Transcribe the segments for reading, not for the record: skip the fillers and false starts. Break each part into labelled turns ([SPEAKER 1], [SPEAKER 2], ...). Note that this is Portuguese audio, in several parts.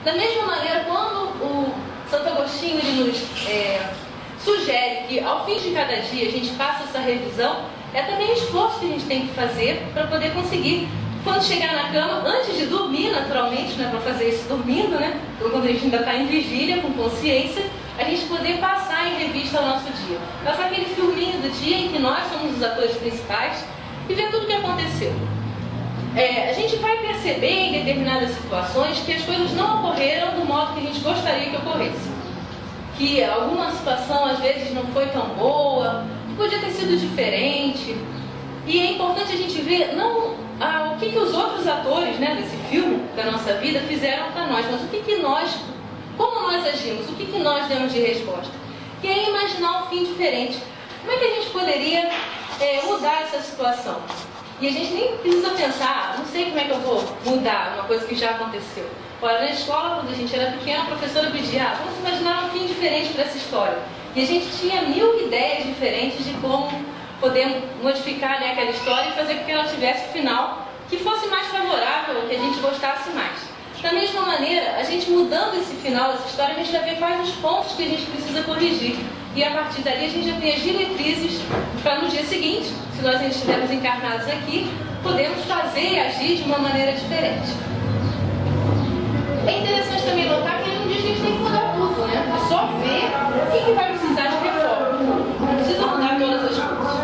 [SPEAKER 1] Da mesma maneira, quando o Santo Agostinho ele nos sugere que ao fim de cada dia a gente faça essa revisão, é também um esforço que a gente tem que fazer para poder conseguir, quando chegar na cama, antes de dormir, naturalmente, não é para fazer isso dormindo, né? Então, quando a gente ainda está em vigília, com consciência, a gente poder passar em revista o nosso dia. Passar aquele filminho do dia em que nós somos os atores principais e ver tudo o que aconteceu. A gente vai perceber em determinadas situações que as coisas não ocorreram do modo que a gente gostaria que ocorresse. Que alguma situação às vezes não foi tão boa, que podia ter sido diferente. E é importante a gente ver não o que os outros atores, né, desse filme, da nossa vida, fizeram para nós, mas o que nós, como nós agimos, o que nós demos de resposta. E aí imaginar um fim diferente. Como é que a gente poderia mudar essa situação? E a gente nem precisa pensar, não sei como é que eu vou mudar uma coisa que já aconteceu. Olha, na escola, quando a gente era pequena, a professora pedia, vamos imaginar um fim diferente para essa história. E a gente tinha 1000 ideias diferentes de como poder modificar, né, aquela história e fazer com que ela tivesse um final que fosse mais favorável, que a gente gostasse mais. Da mesma maneira, a gente mudando esse final dessa história, a gente já vê quais os pontos que a gente precisa corrigir. E a partir dali a gente já tem as diretrizes para no dia seguinte, se nós ainda estivermos encarnados aqui, podemos fazer e agir de uma maneira diferente. É interessante também notar que um dia a gente tem que mudar tudo, né? É só ver o que vai precisar de reforma. Não precisa mudar todas as coisas.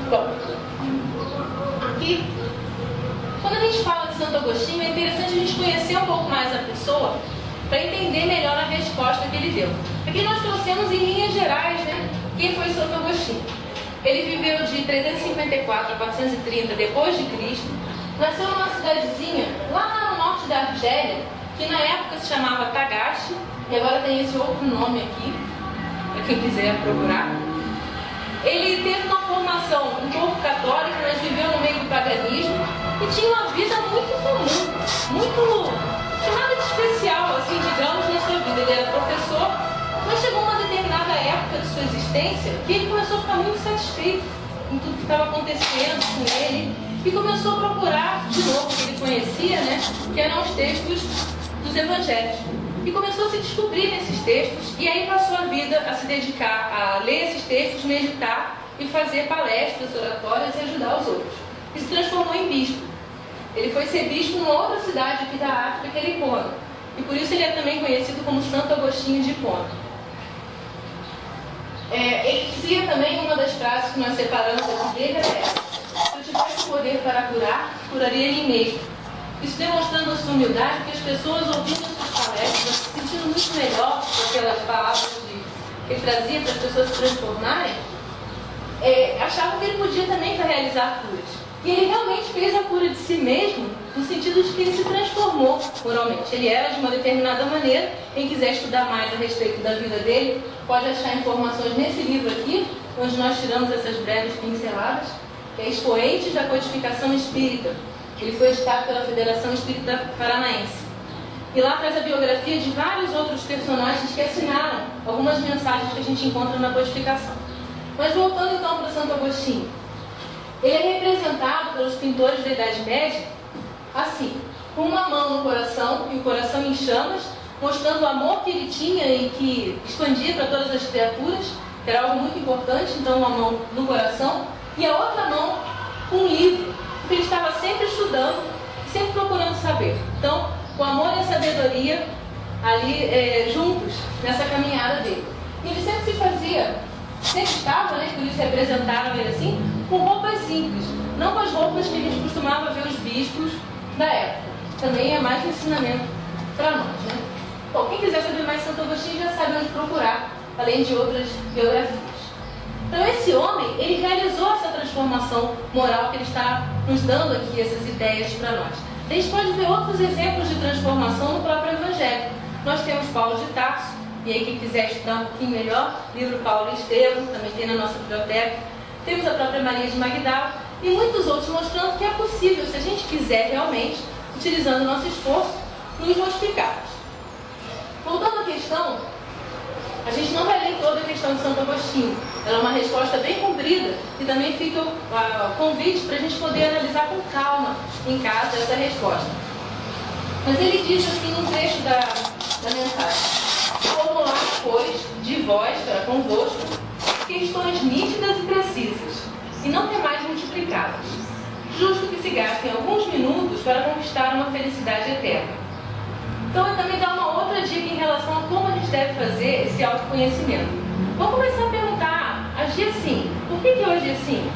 [SPEAKER 1] Bom, aqui, quando a gente fala de Santo Agostinho, é interessante a gente conhecer um pouco mais a pessoa para entender melhor a resposta que ele deu. Aqui nós trouxemos em linhas gerais, né, quem foi Santo Agostinho. Ele viveu de 354 a 430 depois de Cristo, nasceu numa cidadezinha lá no norte da Argélia, que na época se chamava Tagaste, e agora tem esse outro nome aqui, para quem quiser procurar. Ele teve uma formação um pouco católica, mas viveu no meio do paganismo e tinha uma vida muito comum, muito nada de especial, assim, digamos, na sua vida. Ele era professor, mas chegou uma determinada época de sua existência que ele começou a ficar muito satisfeito com tudo que estava acontecendo com ele e começou a procurar de novo o que ele conhecia, né, que eram os textos dos evangelhos. E começou a se descobrir nesses textos e aí passou a vida a se dedicar a ler esses textos, meditar e fazer palestras, oratórias e ajudar os outros. E se transformou em bispo. Ele foi ser bispo numa outra cidade aqui da África, que era Hipona. E por isso ele é também conhecido como Santo Agostinho de Hipona. Ele dizia também, uma das frases que nós separamos aqui dele é essa: se eu tivesse poder para curar, curaria ele mesmo. Isso demonstrando a sua humildade, que as pessoas ouvindo as suas palestras, se sentindo muito melhor com aquelas palavras que ele trazia para as pessoas se transformarem, achavam que ele podia também realizar curas. E ele realmente fez a cura de si mesmo, no sentido de que ele se transformou moralmente. Ele era de uma determinada maneira. Quem quiser estudar mais a respeito da vida dele, pode achar informações nesse livro aqui, onde nós tiramos essas breves pinceladas, que é Expoentes da Codificação Espírita. Ele foi editado pela Federação Espírita Paranaense. E lá traz a biografia de vários outros personagens que assinaram algumas mensagens que a gente encontra na codificação. Mas voltando então para Santo Agostinho. Ele é representado pelos pintores da Idade Média assim, com uma mão no coração e o coração em chamas, mostrando o amor que ele tinha e que expandia para todas as criaturas, que era algo muito importante. Então uma mão no coração e a outra mão com um livro, porque ele estava sempre estudando, sempre procurando saber. Então o amor e a sabedoria ali juntos nessa caminhada dele. E ele sempre se fazia, sempre estava, né, por isso representaram ele assim, com roupas simples, não com as roupas que a gente costumava ver os bispos da época. Também é mais um ensinamento para nós, né? Bom, quem quiser saber mais Santo Agostinho já sabe onde procurar, além de outras biografias. Então esse homem, ele realizou essa transformação moral que ele está nos dando aqui, essas ideias para nós. A gente pode ver outros exemplos de transformação no próprio Evangelho. Nós temos Paulo de Tarso, e aí quem quiser estudar um pouquinho melhor, livro Paulo e Estevão, também tem na nossa biblioteca. Temos a própria Maria de Magdala e muitos outros mostrando que é possível, se a gente quiser realmente, utilizando o nosso esforço, nos modificarmos. Voltando à questão, a gente não vai ler toda a questão de Santo Agostinho. Ela é uma resposta bem comprida e também fica o convite para a gente poder analisar com calma em casa essa resposta. Mas ele diz assim num trecho da mensagem: formular, pois, de vós para convosco, questões nítidas e precisas, e não temais multiplicá-las. Justo que se gastem alguns minutos para conquistar uma felicidade eterna. Então, eu também dá uma outra dica em relação a como a gente deve fazer esse autoconhecimento. Vamos começar a perguntar: agi assim? Por que eu agi assim?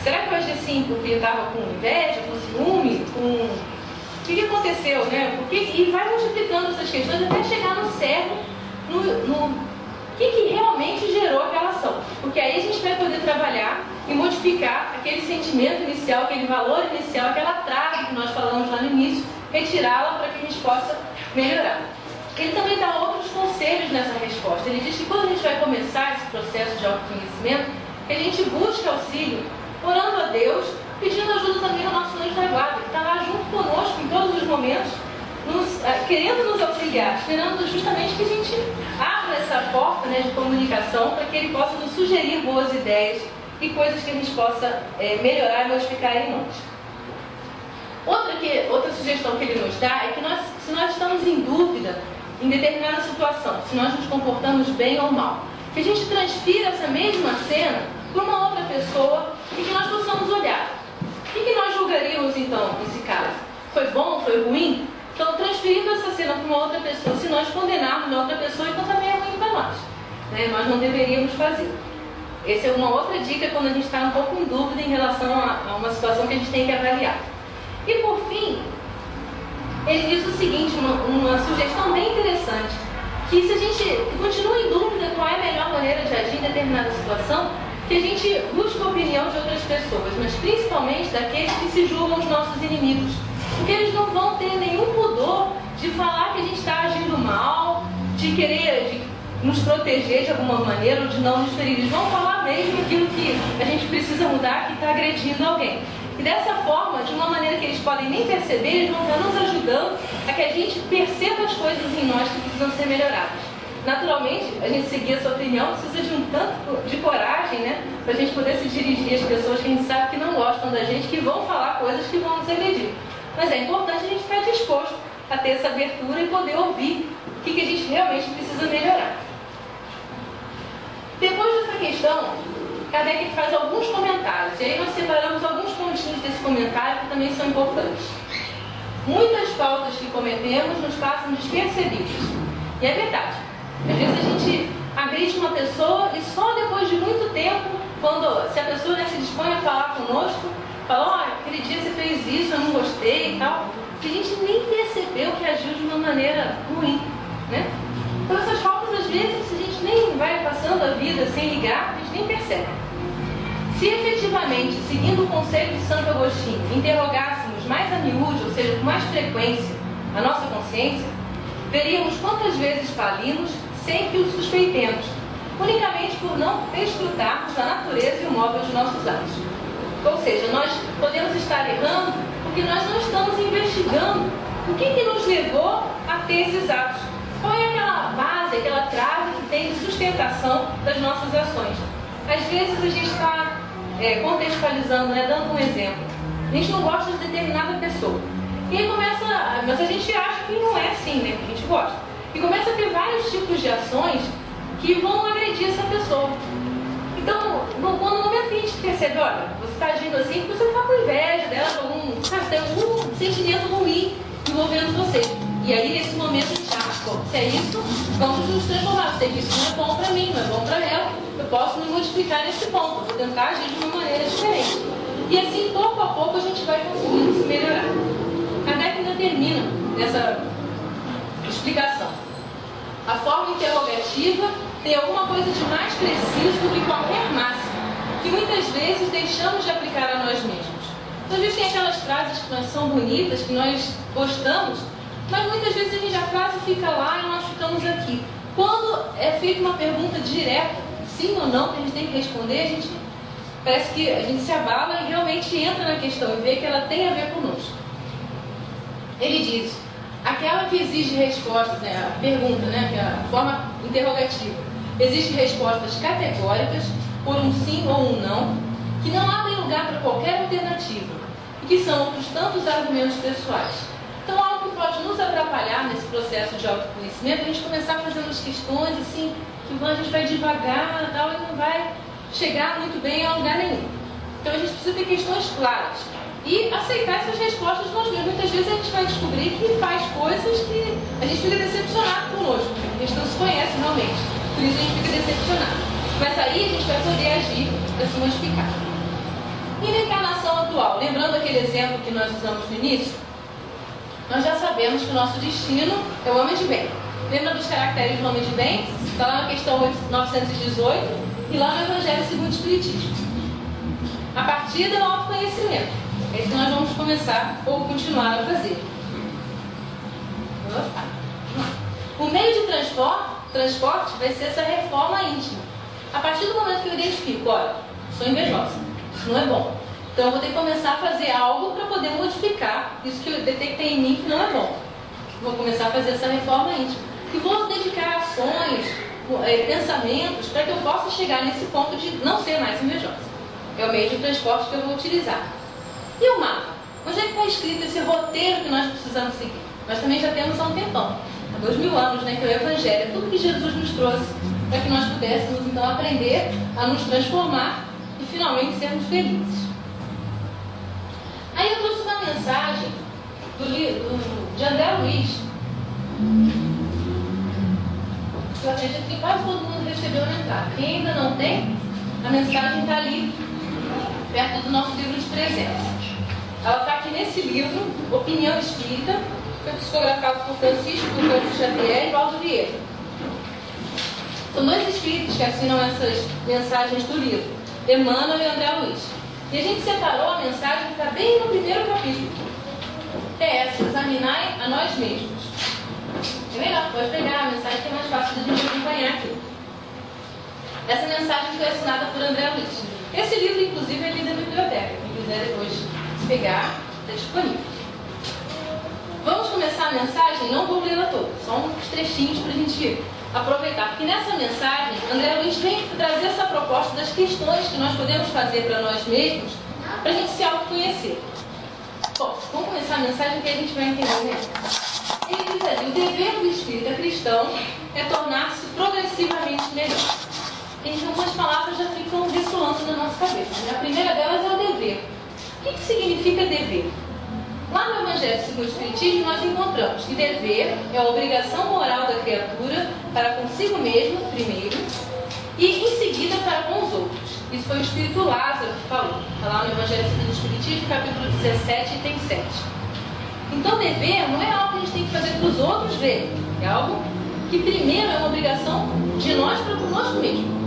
[SPEAKER 1] Será que eu agi assim porque eu estava com inveja, com ciúme, com... O que aconteceu, né? E vai multiplicando essas questões até chegar no cerne, no que realmente gerou aquela ação. Porque aí a gente vai poder trabalhar e modificar aquele sentimento inicial, aquele valor inicial, aquela trave que nós falamos lá no início, retirá-la para que a gente possa melhorar. Ele também dá outros conselhos nessa resposta. Ele diz que quando a gente vai começar esse processo de autoconhecimento, que a gente busque auxílio, orando a Deus, pedindo ajuda também ao nosso anjo da guarda, que está lá junto conosco em todos os momentos, querendo nos auxiliar, esperando justamente que a gente abra essa porta, né, de comunicação para que ele possa nos sugerir boas ideias e coisas que a gente possa melhorar e modificar em nós. Outra sugestão que ele nos dá é que se nós estamos em dúvida em determinada situação, se nós nos comportamos bem ou mal, que a gente transfira essa mesma cena para uma outra pessoa e que nós possamos olhar. O que nós julgaríamos então nesse caso? Foi bom? Foi ruim? Então, transferindo essa cena para uma outra pessoa, se nós condenarmos uma outra pessoa, então também é ruim para nós. Né? Nós não deveríamos fazer. Essa é uma outra dica quando a gente está um pouco em dúvida em relação a uma situação que a gente tem que avaliar. E por fim, ele diz o seguinte, uma sugestão bem interessante, que se a gente continua em dúvida qual é a melhor maneira de agir em determinada situação, que a gente busque a opinião de outras pessoas, mas principalmente daqueles que se julgam os nossos inimigos. Porque eles não vão ter nenhum pudor de falar que a gente está agindo mal, de querer nos proteger de alguma maneira ou de não nos ferir. Eles vão falar mesmo aquilo que a gente precisa mudar, que está agredindo alguém. E dessa forma, de uma maneira que eles podem nem perceber, eles vão estar nos ajudando a que a gente perceba as coisas em nós que precisam ser melhoradas. Naturalmente, a gente seguir essa opinião precisa de um tanto de coragem, né? Para a gente poder se dirigir às pessoas que a gente sabe que não gostam da gente, que vão falar coisas que vão nos agredir. Mas é importante a gente estar disposto a ter essa abertura e poder ouvir o que a gente realmente precisa melhorar. Depois dessa questão, Kardec faz alguns comentários. E aí nós separamos alguns pontinhos desse comentário que também são importantes. Muitas faltas que cometemos nos passam despercebidas. E é verdade. Às vezes a gente agride uma pessoa e só depois de muito tempo, se a pessoa se dispõe a falar conosco, fala: aquele dia você fez isso, eu não gostei e tal, que a gente nem percebeu que agiu de uma maneira ruim, né? Então essas faltas, às vezes, a gente nem vai passando a vida sem ligar, a gente nem percebe. Se efetivamente, seguindo o conselho de Santo Agostinho, interrogássemos mais a miúde, ou seja, com mais frequência, a nossa consciência, veríamos quantas vezes falimos sem que o suspeitemos, unicamente por não desfrutarmos da natureza e o móvel de nossos atos. Ou seja, nós podemos estar errando porque nós não estamos investigando o que nos levou a ter esses atos. Qual é aquela base, aquela trave que tem de sustentação das nossas ações? Às vezes a gente está contextualizando, né, dando um exemplo. A gente não gosta de determinada pessoa. E aí mas a gente acha que não é assim, né, que a gente gosta. E começa a ter vários tipos de ações que vão agredir essa pessoa. Então, no momento que a gente percebe, olha, você está agindo assim porque você está com inveja dela, tem algum sentimento ruim envolvendo você. E aí, nesse momento, a gente acha, se é isso, vamos nos transformar. Eu sei que isso não é bom para mim, não é bom para ela, eu posso me modificar nesse ponto, vou tentar agir de uma maneira diferente. E assim, pouco a pouco, a gente vai conseguindo se melhorar. Kardec ainda termina nessa explicação. A forma interrogativa tem alguma coisa de mais preciso do que qualquer máxima, que muitas vezes deixamos de aplicar a nós mesmos. Então, às vezes tem aquelas frases que são bonitas, que nós gostamos, mas muitas vezes a frase fica lá e nós ficamos aqui. Quando é feita uma pergunta direta, sim ou não, que a gente tem que responder, parece que a gente se abala e realmente entra na questão e vê que ela tem a ver conosco. Ele diz: aquela que exige respostas, né, a pergunta, né, que é a forma interrogativa, exige respostas categóricas por um sim ou um não, que não abrem lugar para qualquer alternativa, e que são outros tantos argumentos pessoais. Então, algo que pode nos atrapalhar nesse processo de autoconhecimento é a gente começar fazendo as questões assim, que a gente vai devagar tal, e não vai chegar muito bem a lugar nenhum. Então, a gente precisa ter questões claras e aceitar essas respostas de nós mesmos. Muitas vezes a gente vai descobrir que faz coisas que a gente fica decepcionado conosco, porque a gente não se conhece realmente, por isso a gente fica decepcionado. Mas aí a gente vai poder agir para se modificar. E na encarnação atual, lembrando aquele exemplo que nós usamos no início, nós já sabemos que o nosso destino é o homem de bem. Lembra dos caracteres do homem de bem? Está lá na questão 918 e lá no Evangelho segundo o Espiritismo. A partida é o autoconhecimento. É isso que nós vamos começar ou continuar a fazer. O meio de transporte vai ser essa reforma íntima. A partir do momento que eu identifico, olha, sou invejosa, isso não é bom. Então eu vou ter que começar a fazer algo para poder modificar isso que eu detectei em mim que não é bom. Vou começar a fazer essa reforma íntima. E vou dedicar ações, pensamentos, para que eu possa chegar nesse ponto de não ser mais invejosa. É o meio de transporte que eu vou utilizar. E o mapa? Onde é que está escrito esse roteiro que nós precisamos seguir? Nós também já temos há um tempão, há 2000 anos, né, que é o Evangelho, tudo que Jesus nos trouxe para que nós pudéssemos então aprender a nos transformar e finalmente sermos felizes. Aí eu trouxe uma mensagem de André Luiz. Eu acredito que quase todo mundo recebeu a mensagem. Quem ainda não tem, a mensagem está ali, perto do nosso livro de presença. Ela está aqui nesse livro, Opinião Espírita, foi psicografado por Francisco Cândido Xavier e Valdo Vieira. São dois espíritos que assinam essas mensagens do livro, Emmanuel e André Luiz. E a gente separou a mensagem que está bem no primeiro capítulo. É essa, examinai a nós mesmos. É melhor, pode pegar a mensagem que é mais fácil de a gente acompanhar aqui. Essa mensagem foi assinada por André Luiz. Esse livro, inclusive, é lido na biblioteca. Quem quiser depois pegar, está disponível. Vamos começar a mensagem? Não vou lê-la toda, só uns trechinhos para a gente aproveitar. Porque nessa mensagem, André Luiz vem trazer essa proposta das questões que nós podemos fazer para nós mesmos, para a gente se autoconhecer. Bom, vamos começar a mensagem que a gente vai entender melhor. Ele diz ali, o dever do espírita cristão é tornar-se progressivamente melhor. Então, algumas palavras já ficam ressoando na nossa cabeça, né? A primeira delas é o dever. O que significa dever? Lá no Evangelho segundo o Espiritismo, nós encontramos que dever é a obrigação moral da criatura para consigo mesmo, primeiro, e em seguida para com os outros. Isso foi o Espírito Lázaro que falou. Está lá no Evangelho segundo o Espiritismo, capítulo 17, item 7. Então, dever não é algo que a gente tem que fazer para os outros verem. É algo que, primeiro, é uma obrigação de nós para conosco mesmo.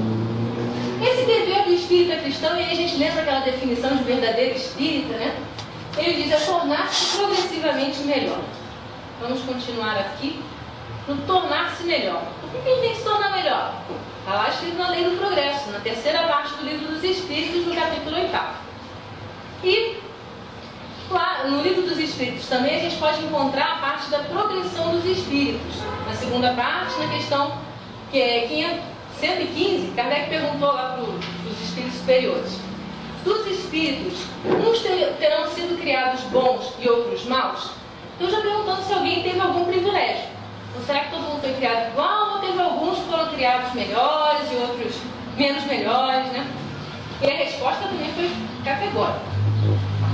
[SPEAKER 1] Esse dever do espírita cristão, e aí a gente lembra aquela definição de verdadeiro espírita, né? Ele diz, é tornar-se progressivamente melhor. Vamos continuar aqui no tornar-se melhor. Por que a gente tem que se tornar melhor? Está lá escrito na Lei do Progresso, na terceira parte do Livro dos Espíritos, no capítulo 8. E lá no Livro dos Espíritos também a gente pode encontrar a parte da progressão dos espíritos. Na segunda parte, na questão que é 115, Kardec perguntou lá para os espíritos superiores. Dos espíritos, uns terão sido criados bons e outros maus? Então já perguntando se alguém teve algum privilégio. Ou será que todo mundo foi criado igual ou teve alguns que foram criados melhores e outros menos melhores, né? E a resposta também foi categórica.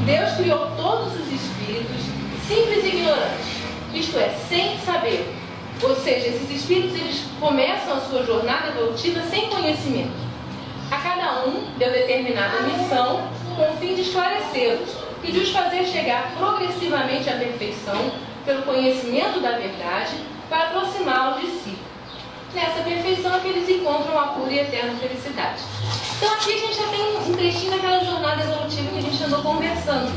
[SPEAKER 1] Deus criou todos os espíritos simples e ignorantes, isto é, sem saber. Ou seja, esses espíritos eles começam a sua jornada evolutiva sem conhecimento. A cada um deu determinada missão com o fim de esclarecê-los e de os fazer chegar progressivamente à perfeição pelo conhecimento da verdade para aproximá-los de si. Nessa perfeição é que eles encontram a pura e eterna felicidade. Então aqui a gente já tem um trechinho daquela jornada evolutiva que a gente andou conversando.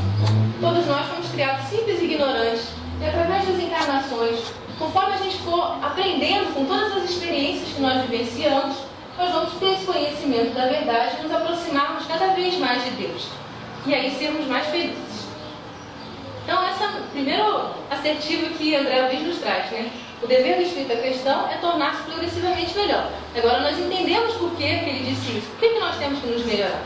[SPEAKER 1] Todos nós fomos criados simples e ignorantes e através das encarnações, conforme a gente for aprendendo com todas as experiências que nós vivenciamos, nós vamos ter esse conhecimento da verdade e nos aproximarmos cada vez mais de Deus. E aí sermos mais felizes. Então esse é o primeiro assertivo que André Luiz nos traz, né? O dever do espírita cristão é tornar-se progressivamente melhor. Agora nós entendemos por que ele disse isso. Por que nós temos que nos melhorar?